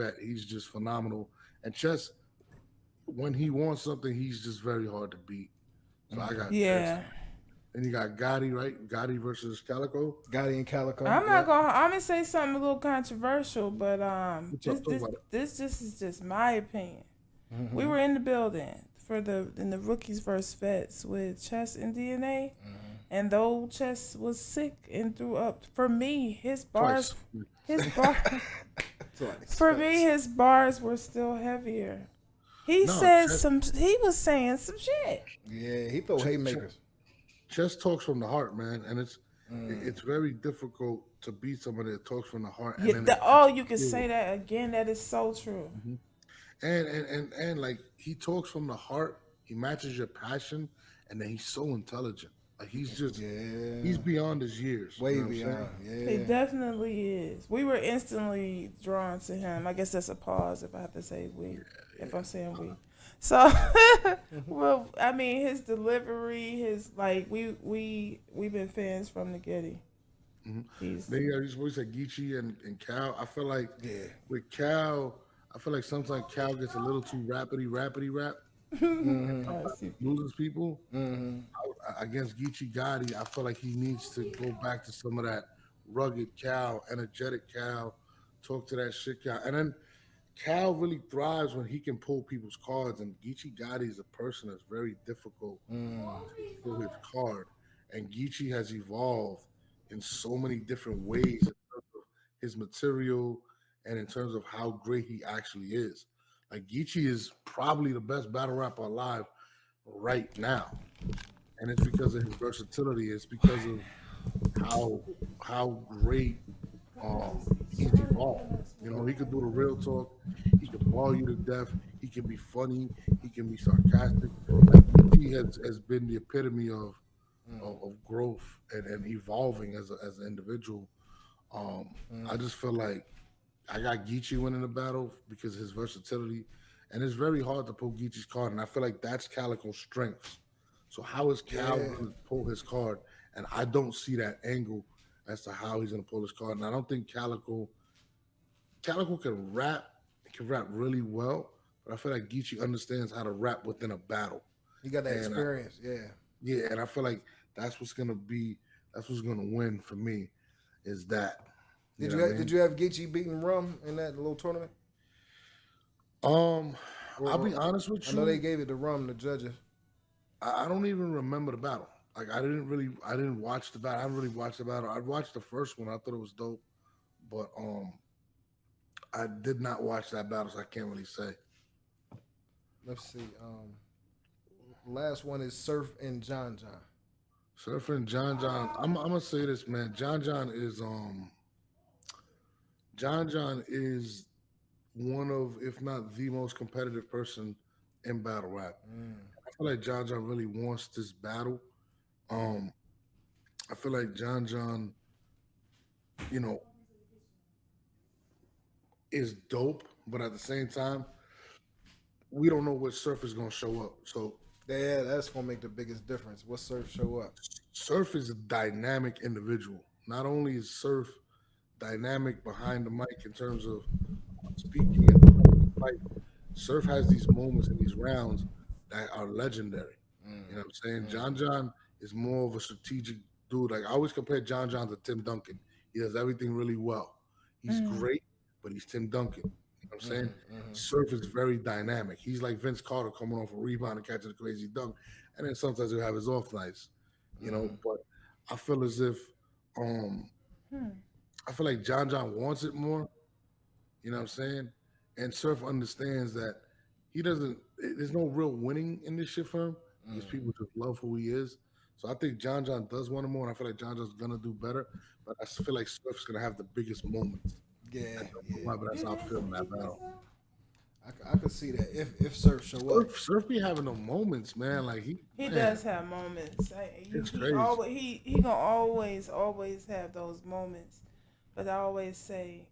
vet. He's just phenomenal. And Chess, when he wants something, he's just very hard to beat. So I got Chess. Yeah. Then you got Gotti, right? Gotti versus Calico. Gotti and Calico. I'm not Yep. gonna. I'm gonna say something a little controversial, but Talk about it. this just is just my opinion. We Mm-hmm. were in the building for the rookies versus vets with Chess and DNA, and though Chess was sick and threw up, for me Twice. his bar, Twice. for me his bars were still heavier. He No, said Chess, some. He was saying some shit. Yeah, he throw Chess, haymakers. Chess talks from the heart, man, and Mm. it's very difficult to beat somebody that talks from the heart, and Yeah, then it oh, you can feel say that again. That is so true. it. And like he talks from the heart, he matches your passion, and then he's so intelligent. Like he's Yeah. beyond his years. You Way know what I'm saying? beyond. He Yeah. definitely is. We were instantly drawn to him. I guess that's a pause if I have to say we. If I'm saying we. So, well, I mean, his delivery, his like, we've been fans from the Getty. Hmm. He's Then you got these boys like Geechee and Cal. I feel like Yeah. with Cal, I feel like sometimes Cal gets a little too rapidy rap, Mm-hmm. see. loses people. Mm-hmm. Against Geechee Gotti, I feel like he needs to go back to some of that rugged Cal, energetic Cal, talk to that shit Cal. And then Cal really thrives when he can pull people's cards, and Geechee Gotti is a person that's very difficult Mm. to pull his card. And Geechee has evolved in so many different ways in terms of his material and in terms of how great he actually is. Like Geechee is probably the best battle rapper alive right now, and it's because of his versatility. It's because of how how great he's evolved. You know, he could do the real talk. He could ball you to death. He can be funny. He can be sarcastic. Like he has been the epitome of growth and evolving as an individual. I just feel like I got Geechee winning the battle because of his versatility, and it's very hard to pull Geechee's card, and I feel like that's Calico's strength. So how is Cal Yeah. going to pull his card? And I don't see that angle as to how he's going to pull his card. And I don't think Calico can rap really well, but I feel like Geechee understands how to rap within a battle. He got that And experience. Yeah. yeah, and I feel like that's what's gonna be that's what's gonna win for me is that. You know what I Did mean? you have Geechee beating Rum in that little tournament? Um, I'll Or be honest with I know they you, gave it to Rum, the judges. I don't even remember the battle. Like I didn't watch the battle. I haven't really watched the battle. I watched the first one. I thought it was dope, but I did not watch that battle, so I can't really say. Let's see. Last one is Surf and John John. Surfing John, I'm gonna say this, man. John John is one of, if not the most competitive person in battle rap. Mm. I feel like John John really wants this battle. Um, I feel like John John, you know, is dope, but at the same time, we don't know what Surf is gonna show up. So Yeah, that's gonna make the biggest difference. What Surf show up? Surf is a dynamic individual. Not only is Surf dynamic behind the mic in terms of speaking and fight, Surf has these moments in these rounds that are legendary. You know what I'm saying? John Mm-hmm. John is more of a strategic dude. Like I always compare John John to Tim Duncan. He does everything really well. He's Mm. great, but he's Tim Duncan. You know what I'm saying? Mm-hmm. Surf is very dynamic. He's like Vince Carter coming off a rebound and catching a crazy dunk. And then sometimes he'll have his off nights, you know. Mm-hmm. But I feel as if um Hmm. I feel like John John wants it more, you know what I'm saying? And Surf understands that he doesn't. There's no real winning in this shit for him because Mm. people just love who he is. So I think John John does want him more, and I feel like John John's gonna do better. But I feel like Surf's gonna have the biggest moments. Yeah, But that's how I feel in that battle. I could see that if Surf show up. Surf be having the moments, man. Like He man, does have moments. it's He crazy. always he gonna always have those moments. But I always say,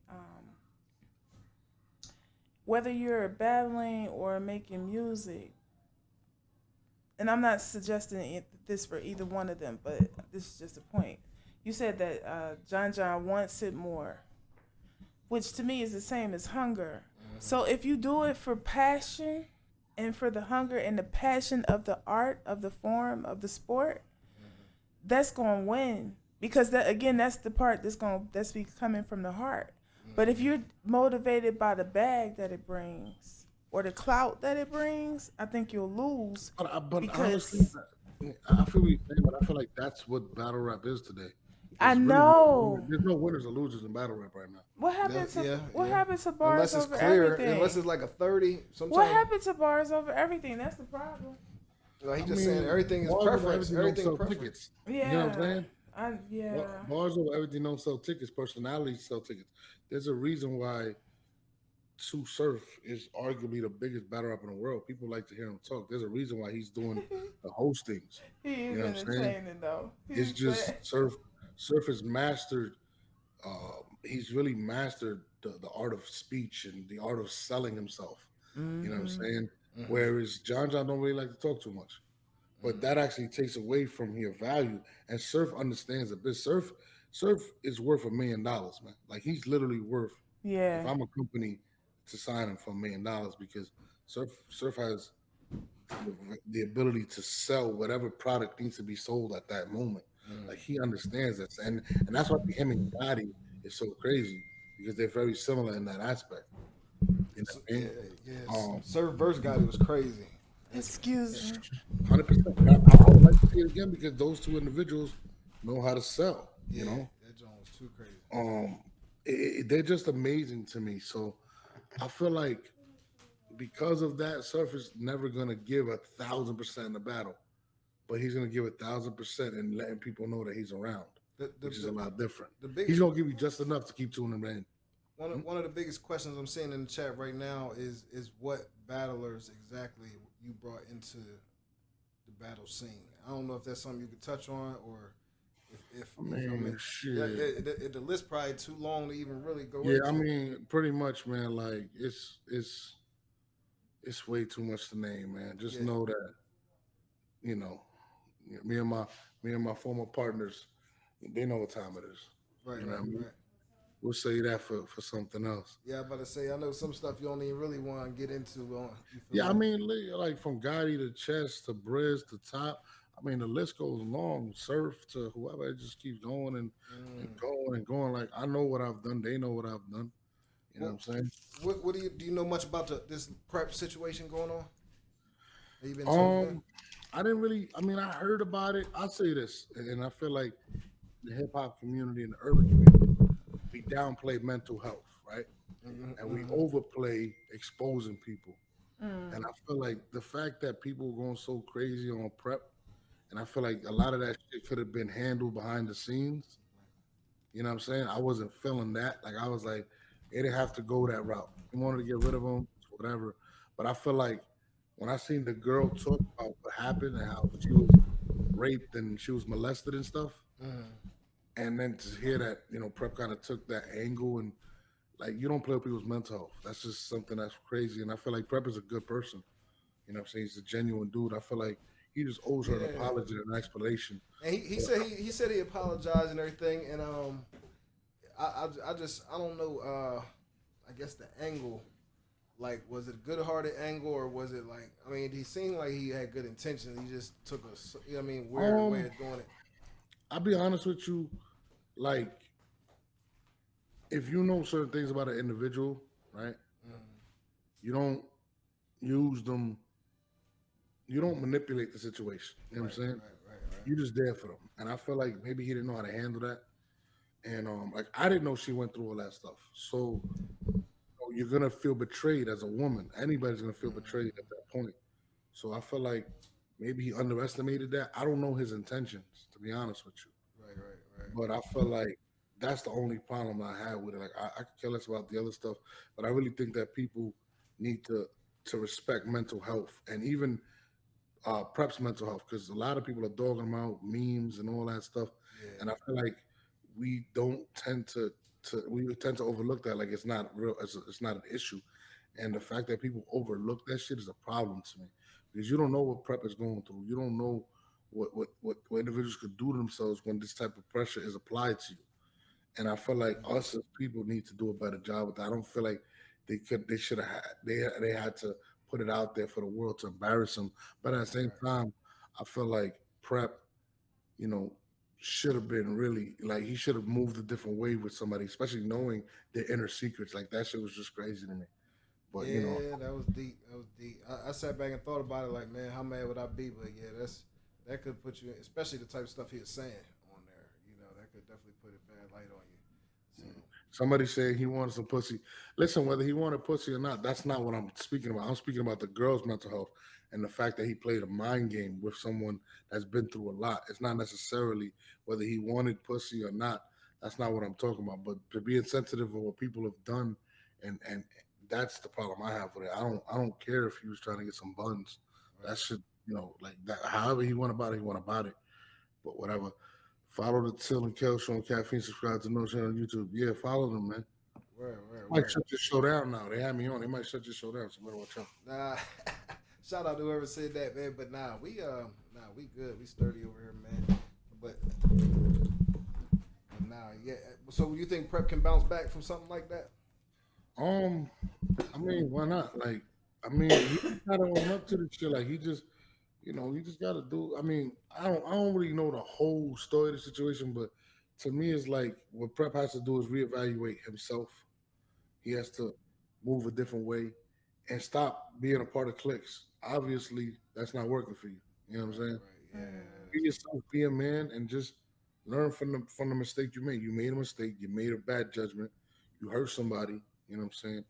whether you're battling or making music, and I'm not suggesting this for either one of them, but this is just a point. You said that John John wants it more, which to me is the same as hunger. So if you do it for passion and for the hunger and the passion of the art, of the form, of the sport, that's going to win, because that, again, that's the part that's be coming from the heart. But if you're motivated by the bag that it brings or the clout that it brings, I think you'll lose, But honestly, because I feel what you're saying, but I feel like that's what battle rap is today. I It's really know there's no winners or losers in battle rap right now. what Yeah, happened to yeah, what yeah. happened to bars Unless it's over clear, unless everything. it's like a 30, What sometimes happened to bars over everything? That's the problem. like he I just saying mean, everything is bars over preference, everything don't everything sell preference. tickets. You know what I'm Yeah, saying? yeah. Bars over everything don't sell tickets. Personalities sell tickets. There's a reason why Sue Surf is arguably the biggest battle rapper in the world. People like to hear him talk. There's a reason why he's doing the hostings. He You is know what I'm saying? entertaining though. It's He's just Surf. Surf has mastered. He's really mastered the art of speech and the art of selling himself. You know what I'm Mm-hmm. saying? Hmm. Whereas John don't really like to talk too much, but that Hmm. actually takes away from your value. And Surf understands a bit. Surf is worth $1 million, man. Like he's literally worth. If Yeah. I'm a company to sign him for $1 million, because Surf has the ability to sell whatever product needs to be sold at that moment. Like he understands this, and that's why him and Gotti is so crazy because they're very similar in that aspect. You know So, what I yeah, mean? yes. Serve verse guy, it was crazy. That's Excuse me. 100%. I would like to see it again because those two individuals know how to sell. You yeah, know, that joint was too crazy. um, they're just amazing to me. So I feel like because of that, Surf is never gonna give 1,000% in the battle, but he's gonna give 1,000% and letting people know that he's around, The the which is a the, lot different. the He's biggest gonna give you just enough to keep tuning in. Hmm? one of the biggest questions I'm seeing in the chat right now is what battlers exactly you brought into the battle scene. I don't know if that's something you could touch on or if I you feel me. mean, Yeah, shit. the list probably too long to even really go Yeah, I into. mean, pretty much, man. Like it's way too much to name, man. Just Yeah, know that you know me and my former partners, they know what time it is. right, You know what right, I mean? right. We'll say that for something else. Yeah, I'm about to say I know some stuff you don't even really want to get into. You feel Yeah, I me? mean, like from Gotti to Chess to Briz to Top. I mean, the list goes long. Surf to whoever, it just keeps going and Mm. going and going. Like I know what I've done. They know what I've done. You know what Well, I'm saying? what do you know much about this prep situation going on? Have you been tuned in? Um, I didn't really. I mean, I heard about it. I'll say this, and I feel like the hip hop community and the urban community, we downplay mental health, right? Mm-hmm, And we mm-hmm. overplay exposing people. And Mm. I feel like the fact that people were going so crazy on prep, and I feel like a lot of that shit could have been handled behind the scenes. You know what I'm saying? I wasn't feeling that. Like I was like, they didn't have to go that route. They wanted to get rid of them, whatever. But I feel like when I seen the girl talk about what happened and how she was raped and she was molested and stuff, Mm-hmm. and then to hear that, Prep kind of took that angle and like you don't play with people's mental health. That's just something that's crazy. And I feel like Prep is a good person. You know what I'm saying? He's a genuine dude. I feel like he just owes her an Yeah. apology and an explanation. And he said he apologized and everything, and I just I don't know I guess the angle, like, was it a good-hearted angle or was it like, I mean, he seemed like he had good intentions. He just took you know what I mean, weird way Um, of doing it. I'll be honest with you. Like, if you know certain things about an individual, right? You don't use them. You don't manipulate the situation. You know what Right, I'm saying? right. You're just there for them. And I feel like maybe he didn't know how to handle that. And like I didn't know she went through all that stuff. So you're gonna feel betrayed as a woman. Anybody's gonna feel betrayed at that point. So I feel like maybe he underestimated that. I don't know his intentions, to be honest with you. Right. But I feel like that's the only problem I had with it. Like I could care less about the other stuff, but I really think that people need to respect mental health and even Prep's mental health because a lot of people are dogging him out, memes and all that stuff, Yeah. and I feel like we don't tend to we tend to overlook that like it's not real, it's not an issue, and the fact that people overlook that shit is a problem to me because you don't know what Prep is going through, you don't know what individuals could do to themselves when this type of pressure is applied to you. And I feel like us as people need to do a better job with that. I don't feel like they should have had they had to put it out there for the world to embarrass him. But at the same Right. time, I feel like Prep, you know, should have been really like he should have moved a different way with somebody, especially knowing their inner secrets. Like that shit was just crazy to me. But Yeah, that was deep. That was deep. I sat back and thought about it, like, man, how mad would I be? But yeah, that could put you, especially the type of stuff he was saying on there. That could definitely put a bad light on you. So somebody saying he wanted some pussy. Listen, whether he wanted pussy or not, that's not what I'm speaking about. I'm speaking about the girl's mental health and the fact that he played a mind game with someone that's been through a lot. It's not necessarily whether he wanted pussy or not. That's not what I'm talking about. But to being sensitive of what people have done, and that's the problem I have with it. I don't care if he was trying to get some buns. That right. should like that. However he went about it, he went about it. But whatever. Follow the Till and Kel Show on Caffeine. Subscribe to No Channel on YouTube. Yeah, follow them, man. Might Word. shut your show down now. They had me on. They might shut your show down. So better watch out. Nah, shout out to whoever said that, man. But we good. We sturdy over here, man. But, nah, yeah. So you think Prep can bounce back from something like that? Um, I mean, why not? Like, I mean, he gotta own up to the shit. Like, he just gotta do. I mean, I don't really know the whole story of the situation, but to me, it's like what Prep has to do is reevaluate himself. He has to move a different way and stop being a part of cliques. Obviously, that's not working for you. You know what I'm saying? Right. Yeah, that Be is true. yourself, be a man, and just learn from the mistake you made. You made a mistake. You made a bad judgment. You hurt somebody. You know what I'm saying?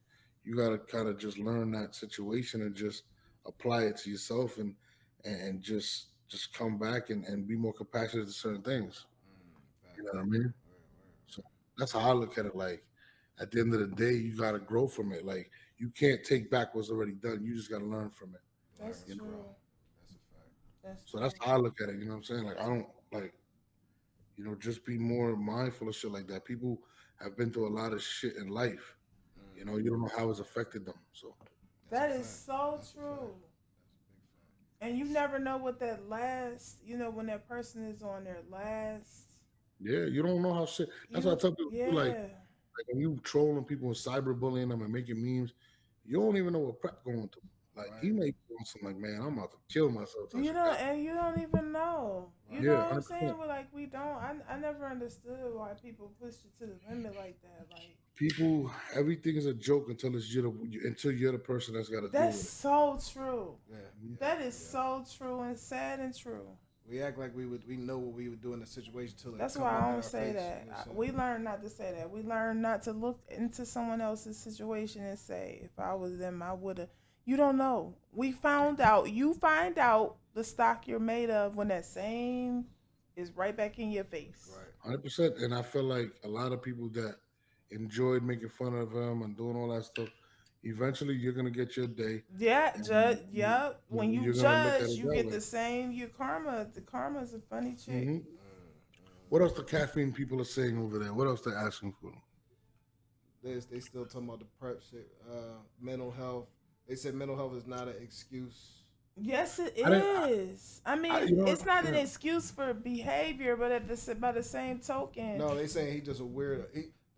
You gotta kind of just learn that situation and just apply it to yourself and just come back and be more compassionate to certain things. You know Facts. what I mean? So that's how I look at it. Like at the end of the day, you gotta grow from it. Like you can't take back what's already done. You just gotta learn from it. Learn That's and You know? grow. true. That's a fact. That's So that's true. how I look at it. You know what I'm saying? Like I don't like just be more mindful of shit like that. People have been through a lot of shit in life. You don't know how it's affected them. So That's a That is fact. so That's a fact. true. That's a big fact. And you never know what that last, when that person is on their last, yeah, you don't know how shit. That's why I you, tell people too, yeah. like when you trolling people and cyberbullying them and making memes, you don't even know what Prep going through. Like he Right. may be on some like, man, I'm about to kill myself type You shit. know, and you don't even know. You Right. know Yeah, what I'm 100%. saying? Well, like we don't. I never understood why people push you to the limit like that. Like People, everything is a joke until you're the person that's got to deal that's with it. so true. Yeah. Mhm. That is Yeah. so true and sad and true. We act like we know what we would do in the situation till it That's come why up I in don't our say face. You know that. what I'm saying? We learn not to say that. We learn not to look into someone else's situation and say, if I was them, I would have. You don't know. We found out. You find out the stock you're made of when that same is right back in your face. Right. 100%. And I feel like a lot of people that enjoyed making fun of him and doing all that stuff, eventually you're gonna get your day, Yeah, and yep. When you you're gonna look at judge, it you that get way. the same. Your karma. The karma's a funny chick. Hmm. What else the caffeine people are saying over there? What else they're asking for? They still talking about the prep shit. Mental health. They said mental health is not an excuse. Yes, it I didn't. is. I mean, it's not an Yeah. excuse for behavior, but by the same token, No, they saying he just a weirdo.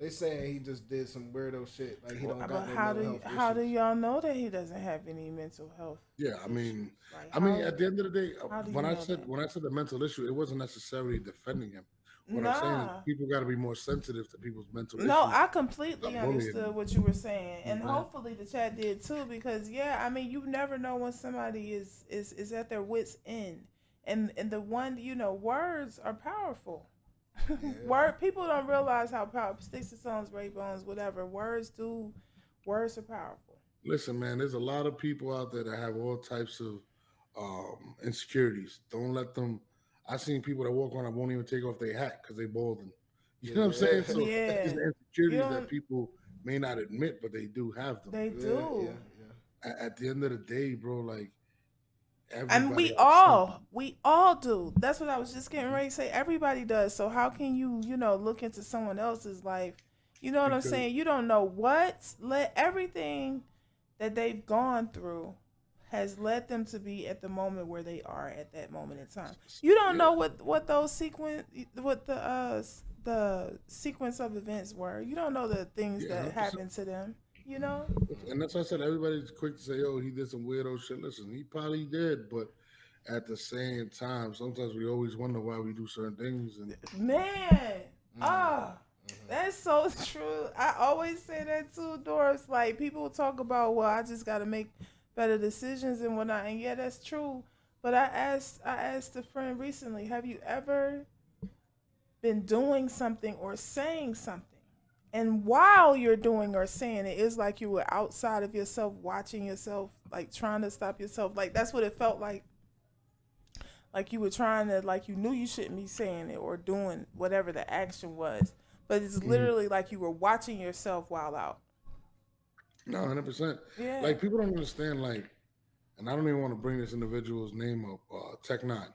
They saying he just did some weirdo shit. Like he don't but got no mental health how do issues. y'all know that he doesn't have any mental health Yeah, issues? Like at the end of the day, how do you when I know said that? when I said the mental issue, it wasn't necessarily defending him. What I'm saying is Nah. people got to be more sensitive to people's mental No, issues. I completely Stop bullying understood them. what you were saying, You know and what I'm saying? hopefully the chat did too. Because yeah, I mean, you never know when somebody is at their wits end, and the one words are powerful. Yeah. Word people don't realize how powerful sticks and stones, break bones, whatever words are powerful. Listen, man, there's a lot of people out there that have all types of insecurities. Don't let them. I've seen people that walk on that won't even take off their hat because they balding. You know what I'm saying? Yeah. So these Yeah, are you insecurities that don't. people may not admit, but they do have them. They Yeah. Yeah. do. Yeah. At the end of the day, bro, like And everybody we has all, something. we all do. That's what I was just getting ready to say. Everybody does. So how can you, look into someone else's life? You know what I'm Because saying? You don't know what let everything that they've gone through has led them to be at the moment where they are at that moment in time. You don't yeah, know what those what the sequence of events were. You don't know the things yeah, that 100%. happened to them. You know? And that's why I said everybody's quick to say, "Oh, he did some weirdo shit." Listen, he probably did, but at the same time, sometimes we always wonder why we do certain things, and Man, Mm-hmm. ah, that's so true. I always say that too, Doris. Like people talk about, well, I just got to make better decisions and whatnot, and yeah, that's true. But I asked a friend recently, have you ever been doing something or saying something, and while you're doing or saying it, it's like you were outside of yourself, watching yourself, like trying to stop yourself. Like that's what it felt like you were trying to, like you knew you shouldn't be saying it or doing whatever the action was, but it's mhm. literally like you were watching yourself while out. No, 100%. Yeah. Like people don't understand. Like, and I don't even want to bring this individual's name up. Tech Nine,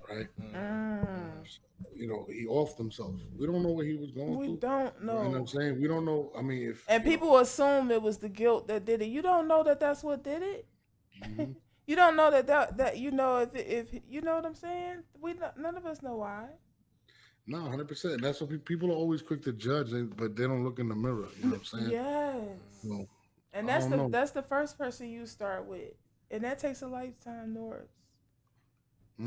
right? Mm. He offed himself. We don't know what he was going We through. don't You know what I'm know. saying? We don't know. I mean, if And people assume it was the guilt that did it. You don't know that that's what did it. mhm. You don't know that you know if you know what I'm saying. None of us know why. No, 100%. That's what people are always quick to judge, but they don't look in the mirror. You know what I'm saying? Yes. Well, And I don't know. that's the first person you start with, and that takes a lifetime, Norbs.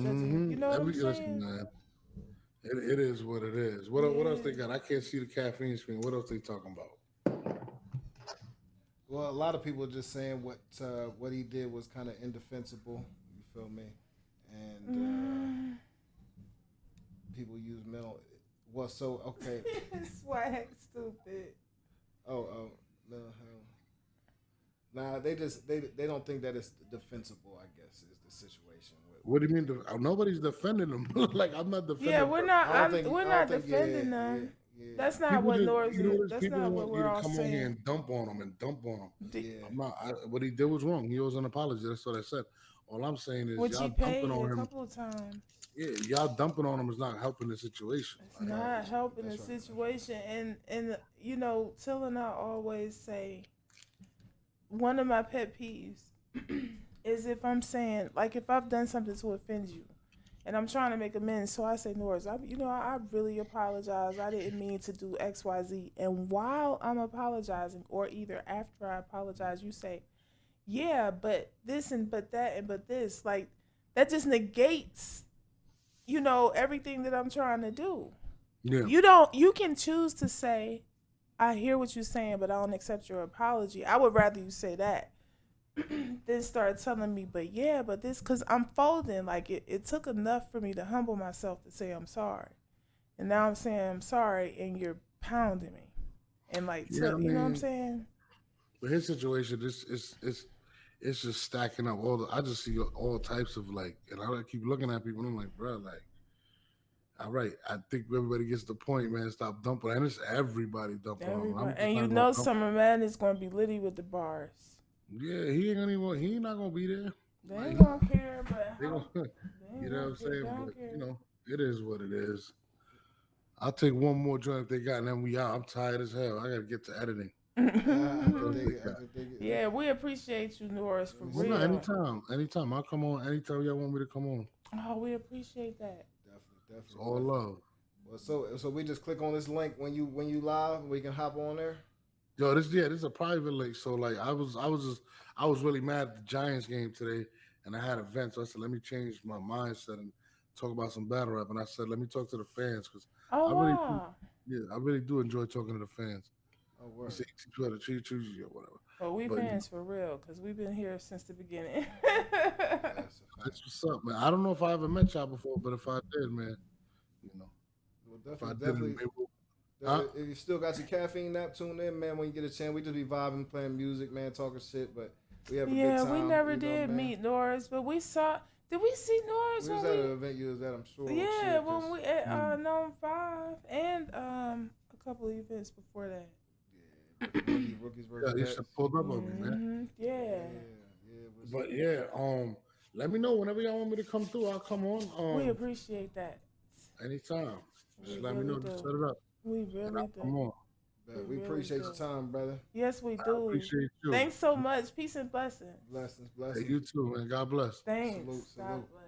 Judging, you know what I'm Listen, saying? man. It is what it is. What else Yeah. they got? I can't see the caffeine screen. What else they talking about? Well, a lot of people are just saying what he did was kind of indefensible. You feel me? And Mm. people use mental. Well, so okay. Swag, stupid. Oh, no, hell. Nah, they don't think that it's defensible. I guess is the situation What do with you mean? Nobody's defending them. Like I'm not Yeah, defending. we're Her. not. I We're don't not think. Yeah, defending yeah, them. yeah, That's not People what just, Norris. people That's just not what want you we're to all come on here saying. and dump on them and dump on them. yeah. I'm not. What he did was wrong. He owes an apology. That's what I said. All I'm saying is Which he y'all dumping paid a on him. couple of times. Yeah, y'all dumping on him is not helping the situation. It's Like, Right. not helping the That's right. situation, and Till and I always say one of my pet peeves is if I'm saying, like, if I've done something to offend you, and I'm trying to make amends, so I say, Norris, I really apologize. I didn't mean to do X, Y, Z. And while I'm apologizing, or either after I apologize, you say, yeah, but this and but that and but this, like that just negates, everything that I'm trying to do. yeah, You can choose to say, I hear what you're saying, but I don't accept your apology. I would rather you say that than start telling me, but yeah, but this, because I'm folding. Like, it took enough for me to humble myself to say I'm sorry. And now I'm saying I'm sorry, and you're pounding me. And, like, yeah. I you know what I'm mean, saying? with his situation, it's just stacking up. I just see all types of like, and I keep looking at people. and I'm like, bro, like, all right. I think everybody gets the point, man. Stop dumping, and it's everybody dumping on him. Everybody. I'm just And not gonna dump. Summer Madness is going to be litty with the bars. Yeah, he ain't gonna even. He not gonna be there. They Like ain't going to care, but they gonna, they you ain't know what going I'm to care. They saying? don't But care. it is what it is. I'll take one more joint if they got, and then we out. I'm tired as hell. I gotta get to editing. I can What else dig they it. I got? can dig it. Yeah, we appreciate you, Norris, Let for me Well, see. no, real. anytime. I'll come on anytime y'all want me to come on. Oh, we appreciate that. Definitely, It's definitely, all definitely. love. Well, so we just click on this link when you live. We can hop on there. Yo, this is a private link. So like I was really mad at the Giants game today, and I had events. So I said, let me change my mindset and talk about some battle rap. And I said, let me talk to the fans because Oh, I really, wow. I really do enjoy talking to the fans. Oh, You word. say teach you how to choose you or whatever. Well, we But fans for real, because we've been here since the beginning. That's a fact. that's what's up, man. I don't know if I ever met y'all before, but if I did, man, you know, Well, if I definitely, didn't, definitely. maybe, huh? If you still got your caffeine nap, tune in, man. When you get a chance, we just be vibing, playing music, man, talking shit. But we have a good Yeah, we time, never did man. meet Norris, but we saw. Did we see Norris We was when at we? an event you was at, I'm sure. Yeah, Shit, when cause we at Mm. Known Five, and a couple of events before that. yeah, rookies Yeah, versus you should vets. pull up on me, man. Yeah, Yeah. But yeah, let me know whenever y'all want me to come through. I'll come on. we appreciate that. Anytime. We Just let me really know. Just do. set it up, We and really I'll do. come on. We We really appreciate do. your time, brother. Yes, we I do. appreciate you. Thanks so much. Peace and blessings. Blessings, Hey, blessings. you too, man. God bless. Thanks. Salute, God salute. bless.